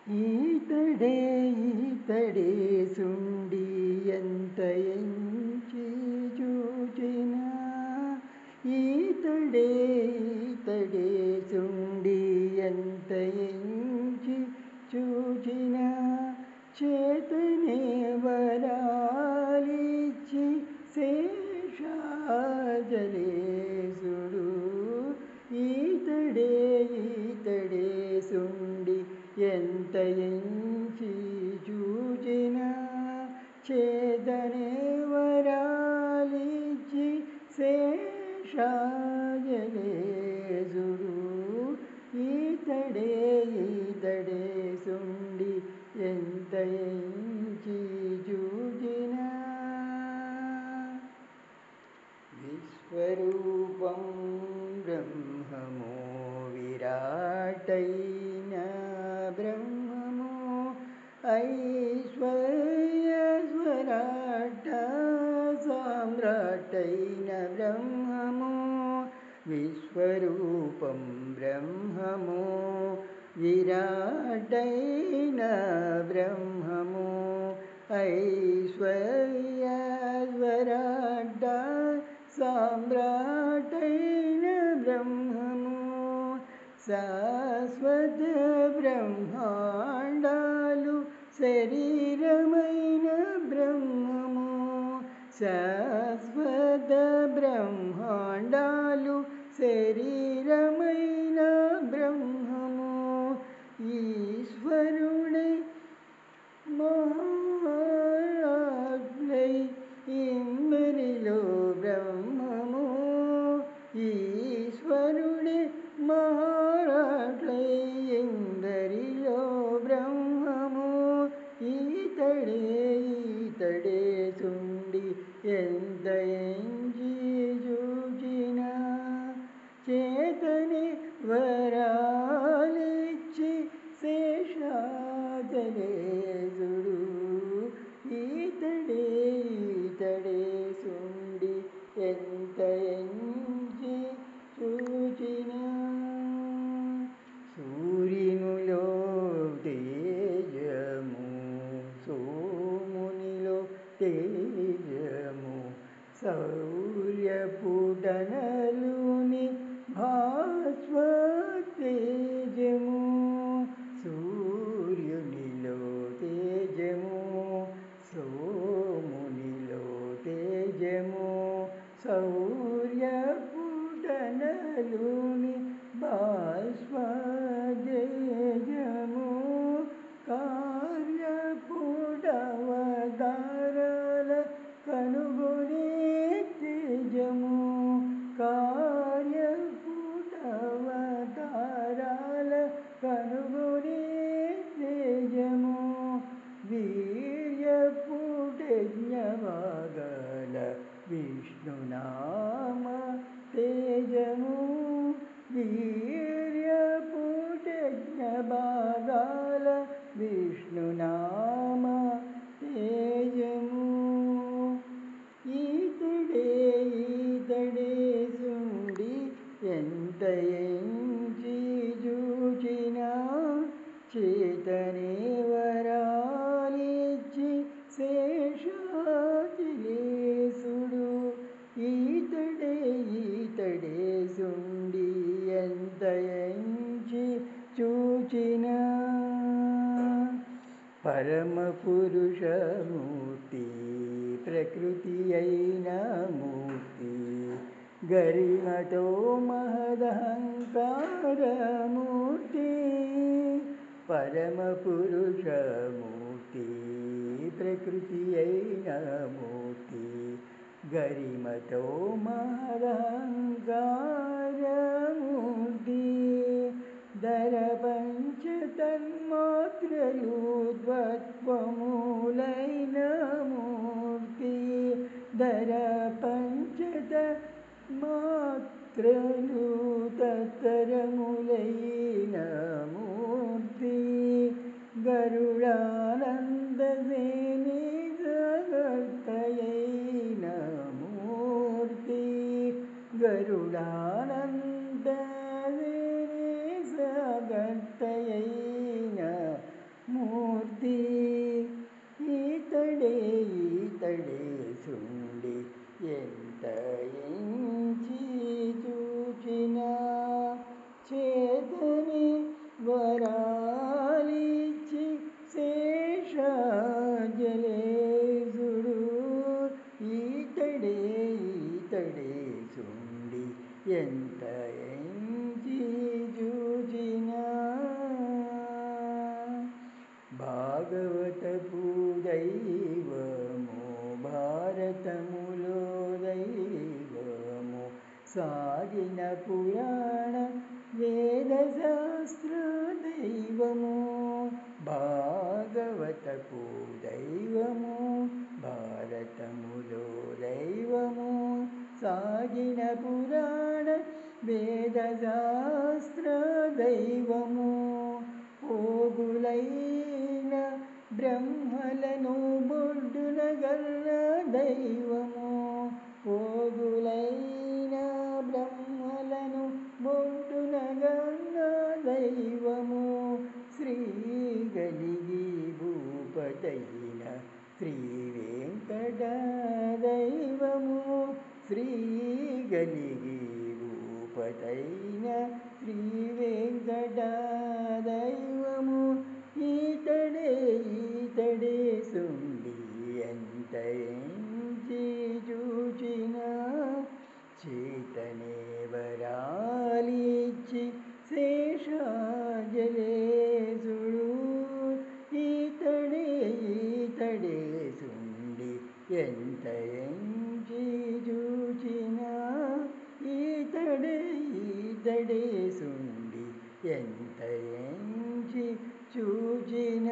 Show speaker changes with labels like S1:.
S1: ఈతడే ఈతడే సుండి ఎంత ఎంచి చూచినా ఈతడే ఈతడే సుండి ఎంత ఎంచి చూచినా చేతనే వరాలిచ్చి శేషాజలేసుడు ఈతడే ఈతడే సుండి ఎంత ఎంచి చూచినా చేతనే వరాలిచ్చి శేషాజలేసుడు ఈతడే ఈతడే సుండి ఎంత ఎంచి చూచినా విశ్వరూపం బ్రహ్మమో విరాటైన బ్రహ్మమో ఐశ్వర్యస్వరాట సామ్రాటైన బ్రహ్మమో విశ్వరూపం బ్రహ్మమో విరాటైన బ్రహ్మమో ఐశ్వర్యస్వరాట సామ్రాటైన బ్రహ్మము శాశ్వత బ్రహ్మాండాలు శరీరమైన బ్రహ్మము శాశ్వత బ్రహ్మాండాలు శరీరమైన బ్రహ్మము ఈశ్వరుడే మహారాజ్ఞై ఇందరిలో బ్రహ్మము ఈశ్వరుడే మహారాజ్ఞై ఇందరిలో బ్రహ్మము ఈతడే ఈతడే సుండి ఎంత ఎంచి చూచినా చేతనే వరాలిచ్చి శేషాజలేసుడు ఈతడే ఈతడే సుండి ఎంత ఎంచి చూచినా సూర్యునిలో తేజము సోమునిలో తేజము సౌర్యపుటనలుని భాస్వ తేజము సూర్యునిలో తేజము సోమునిలో తేజము సౌర్యపుటనలుని భాస్వ తేజము కార్యపుటవతారాల కనుగొనే తేజము కార్యపుటవతారాల కనుగొనే తేజము వీర్యపుటజ్ఞవాగల విష్ణునామ తేజము వీర్యపుటజ్ఞవాగల విష్ణునామ తేజము ఈతడే ఈతడే సుండి ఎంత ఎంచి చూచినా చేతనే వరాలిచ్చి శేషాచలేసుడు ఈతడే ఈతడే సుండి ఎంత ఎంచి చూచినా పరమ పురుషమూర్తి ప్రకృతి అయిన మూర్తి గరిమతో మహదహంకారమూర్తి పరమ పురుషమూర్తి ప్రకృతి అయిన మూర్తి గరిమతో మహదహంకారమూర్తి ధర పంచతన్మాత్రలు ద్వత్వమూలైన మూర్తి ధర పంచతన్మాత్రలు తత్తరములైన మూర్తి గరుడానందసేని జగత్తయైన మూర్తి గరుడానందసేని జగత్తయైన సాగిన పురాణ వేదశాస్త్ర దైవము భాగవతపు దైవము భారతములో దైవము సాగిన పురాణ వేదశాస్త్ర దైవము పోగులైన బ్రహ్మలను బొడ్డున గల్ల దైవము పోగులైన బ్రహ్మలను బొడ్డున గల్ల దైవము శ్రీగలిగి భూపతైన శ్రీ వెంకట దైవము శ్రీగలిగి భూపతైన శ్రీ వెంకట దైవము ఈతడే సుండి ఎంత ఎంచి చూచిన చేతనే వరాలిచ్చి శేషాజలేసుడు ఈతడే సుండి ఎంత ఎంచి చూచిన ఈతడే సుండి ఎంత ఎంచి చూచిన